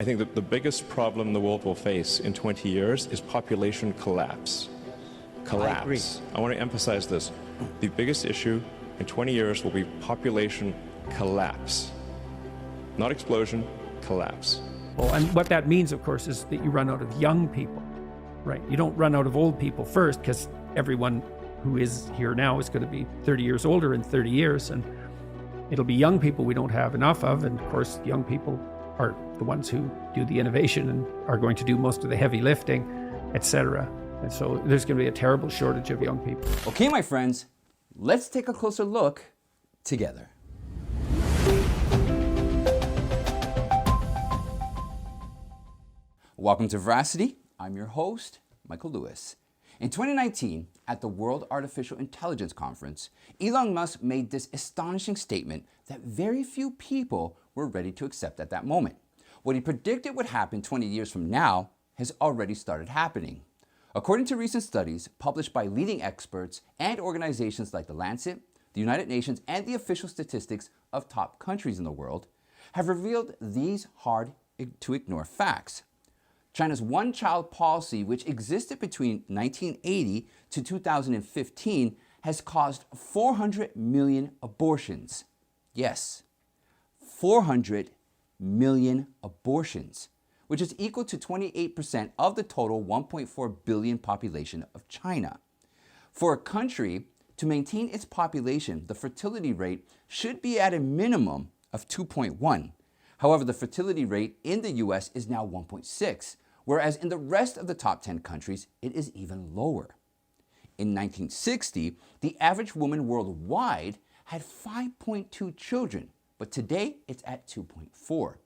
I think that the biggest problem the world will face in 20 years is population collapse. I agree. I want to emphasize this. The biggest issue in 20 years will be population collapse. Not explosion, collapse. Well, and what that means, of course, is that you run out of young people, right? You don't run out of old people first, because everyone who is here now is going to be 30 years older in 30 years, and it'll be young people we don't have enough of, and of course, young people are the ones who do the innovation and are going to do most of the heavy lifting, etc. And so there's going to be a terrible shortage of young people. Okay, my friends, let's take a closer look together. Welcome to Veracity. I'm your host, Michael Lewis. In 2019, at the World Artificial Intelligence Conference, Elon Musk made this astonishing statement that very few people were ready to accept at that moment. What he predicted would happen 20 years from now has already started happening. According to recent studies published by leading experts and organizations like the Lancet, the United Nations, and the official statistics of top countries in the world, have revealed these hard-to-ignore facts. China's one-child policy, which existed between 1980 to 2015, has caused 400 million abortions. Yes, 400 million abortions, which is equal to 28% of the total 1.4 billion population of China. For a country to maintain its population, the fertility rate should be at a minimum of 2.1. However, the fertility rate in the US is now 1.6, whereas in the rest of the top 10 countries, it is even lower. In 1960, the average woman worldwide had 5.2 children, but today it's at 2.4.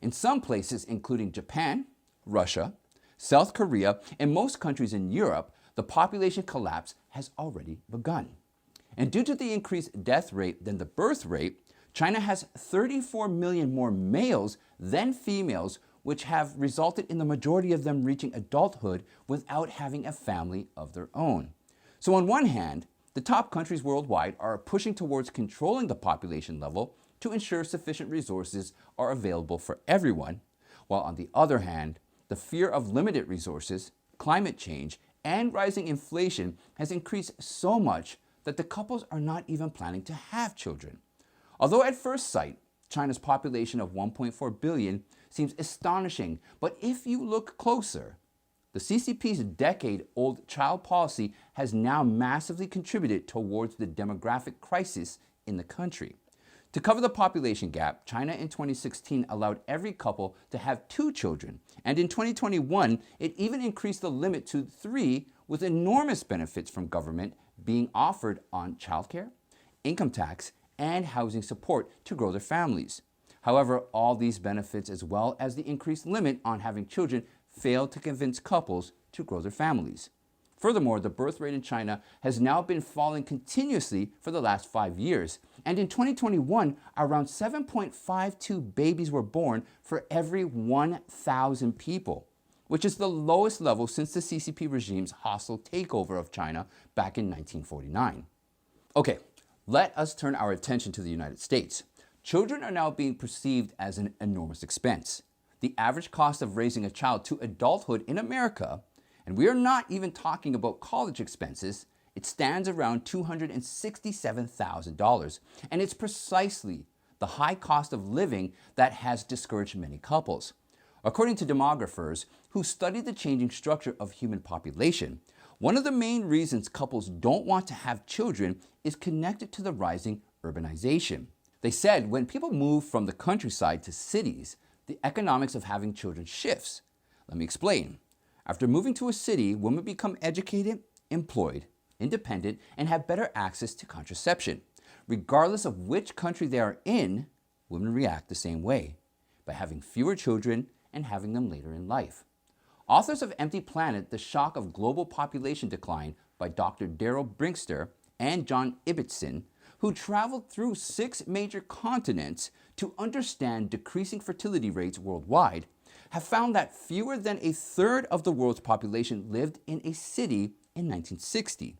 In some places, including Japan, Russia, South Korea, and most countries in Europe, the population collapse has already begun. And due to the increased death rate than the birth rate, China has 34 million more males than females, which have resulted in the majority of them reaching adulthood without having a family of their own. So on one hand, the top countries worldwide are pushing towards controlling the population level to ensure sufficient resources are available for everyone, while on the other hand, the fear of limited resources, climate change, and rising inflation has increased so much that the couples are not even planning to have children. Although at first sight, China's population of 1.4 billion seems astonishing, but if you look closer, the CCP's decade-old child policy has now massively contributed towards the demographic crisis in the country. To cover the population gap, China in 2016 allowed every couple to have 2 children, and in 2021, it even increased the limit to 3, with enormous benefits from government being offered on childcare, income tax, and housing support to grow their families. However, all these benefits, as well as the increased limit on having children, failed to convince couples to grow their families. Furthermore, the birth rate in China has now been falling continuously for the last 5 years. And in 2021, around 7.52 babies were born for every 1,000 people, which is the lowest level since the CCP regime's hostile takeover of China back in 1949. Okay, let us turn our attention to the United States. Children are now being perceived as an enormous expense. The average cost of raising a child to adulthood in America, and we are not even talking about college expenses, it stands around $267,000. And it's precisely the high cost of living that has discouraged many couples. According to demographers who study the changing structure of human population, one of the main reasons couples don't want to have children is connected to the rising urbanization. They said when people move from the countryside to cities, the economics of having children shifts. Let me explain. After moving to a city, women become educated, employed, independent, and have better access to contraception. Regardless of which country they are in, women react the same way, by having fewer children and having them later in life. Authors of Empty Planet, The Shock of Global Population Decline by Dr. Daryl Brinkster and John Ibbotson, who traveled through 6 major continents to understand decreasing fertility rates worldwide, have found that fewer than a third of the world's population lived in a city in 1960.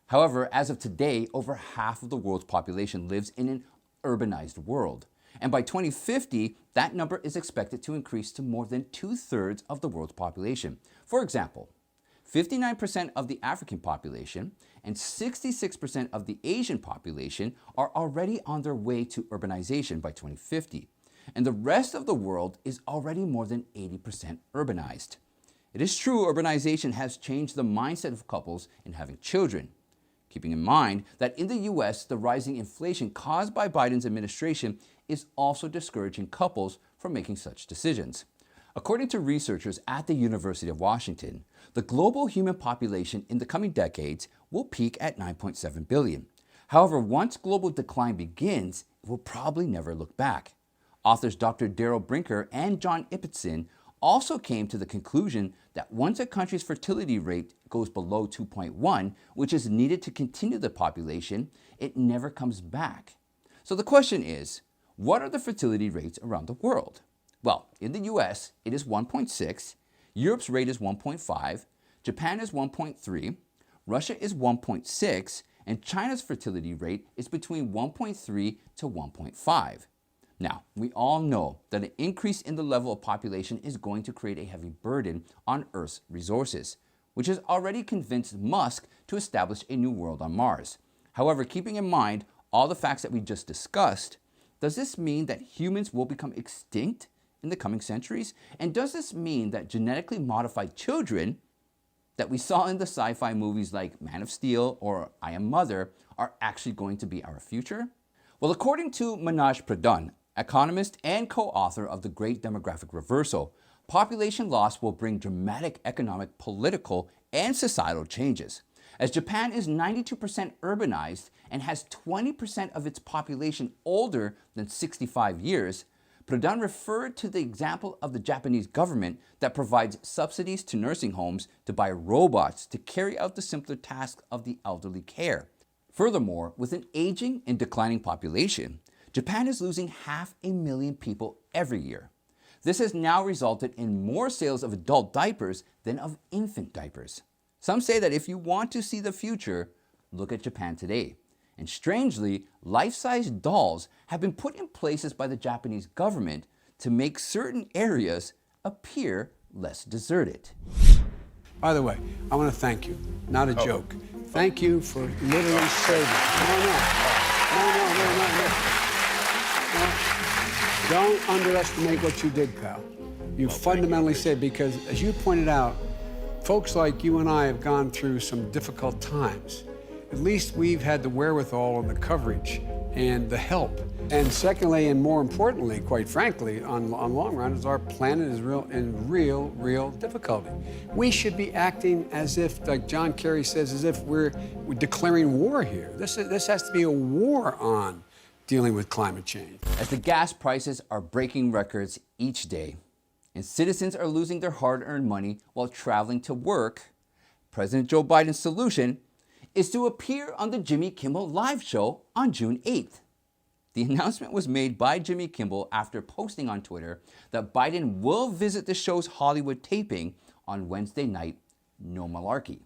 However, as of today, over half of the world's population lives in an urbanized world. And by 2050, that number is expected to increase to more than 2/3 of the world's population. For example, 59% of the African population and 66% of the Asian population are already on their way to urbanization by 2050. And the rest of the world is already more than 80% urbanized. It is true urbanization has changed the mindset of couples in having children, keeping in mind that in the US, the rising inflation caused by Biden's administration is also discouraging couples from making such decisions. According to researchers at the University of Washington, the global human population in the coming decades will peak at 9.7 billion. However, once global decline begins, it will probably never look back. Authors Dr. Daryl Brinker and John Ibbotson also came to the conclusion that once a country's fertility rate goes below 2.1, which is needed to continue the population, it never comes back. So the question is, what are the fertility rates around the world? Well, in the US, it is 1.6, Europe's rate is 1.5, Japan is 1.3, Russia is 1.6, and China's fertility rate is between 1.3 to 1.5. Now, we all know that an increase in the level of population is going to create a heavy burden on Earth's resources, which has already convinced Musk to establish a new world on Mars. However, keeping in mind all the facts that we just discussed, does this mean that humans will become extinct in the coming centuries? And does this mean that genetically modified children that we saw in the sci-fi movies like Man of Steel or I Am Mother are actually going to be our future? Well, according to Manoj Pradhan, economist and co-author of The Great Demographic Reversal, population loss will bring dramatic economic, political, and societal changes. As Japan is 92% urbanized and has 20% of its population older than 65 years, Pradhan referred to the example of the Japanese government that provides subsidies to nursing homes to buy robots to carry out the simpler tasks of the elderly care. Furthermore, with an aging and declining population, Japan is losing 500,000 people every year. This has now resulted in more sales of adult diapers than of infant diapers. Some say that if you want to see the future, look at Japan today. And strangely, life-size dolls have been put in places by the Japanese government to make certain areas appear less deserted. By the way, I want to thank you. Not a joke. Thank you for literally saving. No. Don't underestimate what you did, pal. You fundamentally saved, because as you pointed out, folks like you and I have gone through some difficult times. At least we've had the wherewithal and the coverage and the help. And secondly, and more importantly, quite frankly, on long run, is our planet is in real difficulty. We should be acting as if, like John Kerry says, as if we're declaring war here. This has to be a war on dealing with climate change. As the gas prices are breaking records each day, and citizens are losing their hard-earned money while traveling to work, President Joe Biden's solution is to appear on the Jimmy Kimmel Live show on June 8th. The announcement was made by Jimmy Kimmel after posting on Twitter that Biden will visit the show's Hollywood taping on Wednesday night, no malarkey.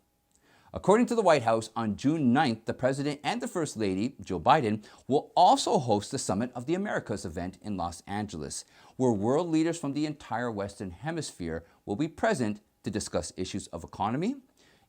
According to the White House, on June 9th, the President and the First Lady, Jill Biden, will also host the Summit of the Americas event in Los Angeles, where world leaders from the entire Western Hemisphere will be present to discuss issues of economy,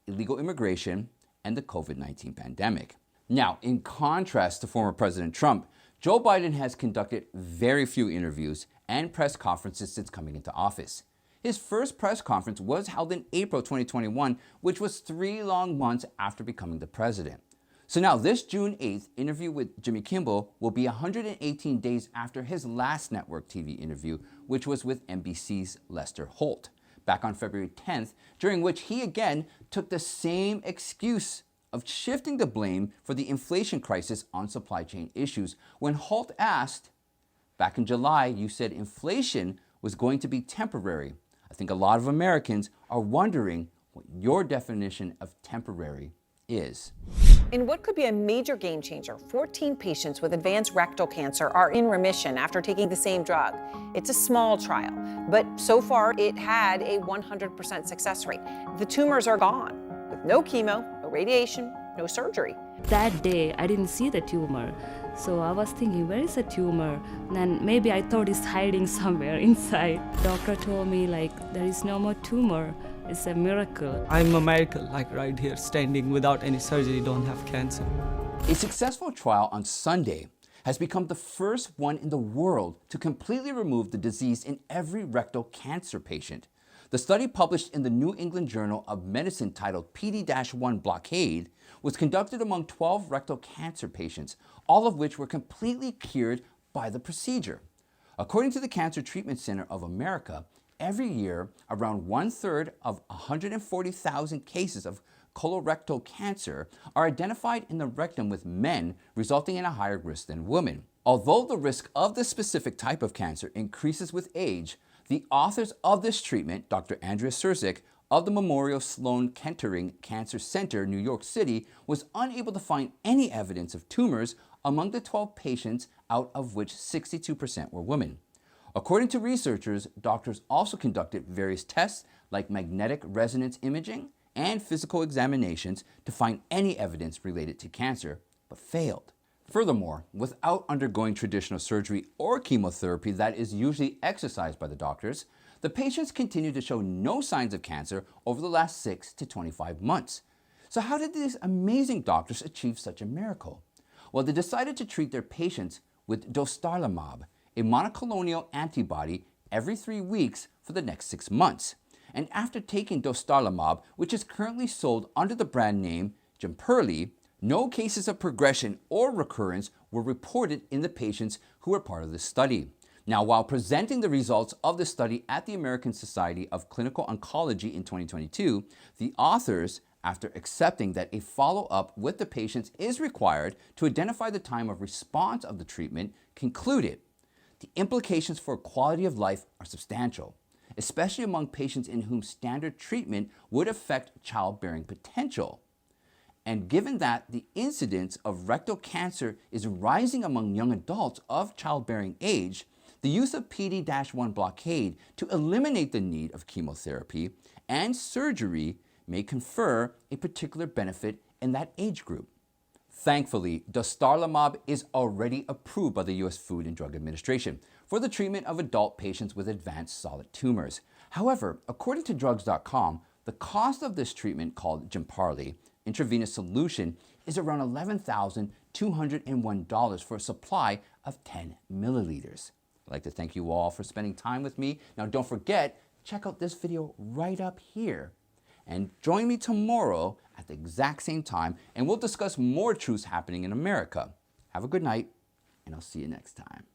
illegal immigration, and the COVID-19 pandemic. Now, in contrast to former President Trump, Joe Biden has conducted very few interviews and press conferences since coming into office. His first press conference was held in April 2021, which was 3 long months after becoming the president. So now this June 8th interview with Jimmy Kimmel will be 118 days after his last network TV interview, which was with NBC's Lester Holt, back on February 10th, during which he again took the same excuse of shifting the blame for the inflation crisis on supply chain issues. When Holt asked, "Back in July, you said inflation was going to be temporary. I think a lot of Americans are wondering what your definition of temporary is." In what could be a major game changer, 14 patients with advanced rectal cancer are in remission after taking the same drug. It's a small trial, but so far it had a 100% success rate. The tumors are gone with no chemo, no radiation, no surgery. That day, I didn't see the tumor. So I was thinking, where is the tumor? Then maybe I thought it's hiding somewhere inside. Doctor told me there is no more tumor. It's a miracle. I'm a miracle, right here, standing without any surgery, don't have cancer. A successful trial on Sunday has become the first one in the world to completely remove the disease in every rectal cancer patient. The study, published in the New England Journal of Medicine titled PD-1 Blockade, was conducted among 12 rectal cancer patients, all of which were completely cured by the procedure. According to the Cancer Treatment Center of America, every year, around 1/3 of 140,000 cases of colorectal cancer are identified in the rectum with men, resulting in a higher risk than women. Although the risk of this specific type of cancer increases with age, the authors of this treatment, Dr. Andrea Surzik of the Memorial Sloan Kettering Cancer Center, New York City, was unable to find any evidence of tumors among the 12 patients, out of which 62% were women. According to researchers, doctors also conducted various tests like magnetic resonance imaging and physical examinations to find any evidence related to cancer, but failed. Furthermore, without undergoing traditional surgery or chemotherapy that is usually exercised by the doctors, the patients continue to show no signs of cancer over the last 6 to 25 months. So how did these amazing doctors achieve such a miracle? Well, they decided to treat their patients with dostarlimab, a monoclonal antibody, every 3 weeks for the next 6 months. And after taking dostarlimab, which is currently sold under the brand name Jemperli, no cases of progression or recurrence were reported in the patients who were part of this study. Now, while presenting the results of the study at the American Society of Clinical Oncology in 2022, the authors, after accepting that a follow-up with the patients is required to identify the time of response of the treatment, concluded the implications for quality of life are substantial, especially among patients in whom standard treatment would affect childbearing potential. And given that the incidence of rectal cancer is rising among young adults of childbearing age, the use of PD-1 blockade to eliminate the need of chemotherapy and surgery may confer a particular benefit in that age group. Thankfully, dostarlimab is already approved by the U.S. Food and Drug Administration for the treatment of adult patients with advanced solid tumors. However, according to drugs.com, the cost of this treatment, called Jemperli intravenous solution, is around $11,201 for a supply of 10 milliliters. I'd like to thank you all for spending time with me. Now, don't forget, check out this video right up here. And join me tomorrow at the exact same time, and we'll discuss more truths happening in America. Have a good night, and I'll see you next time.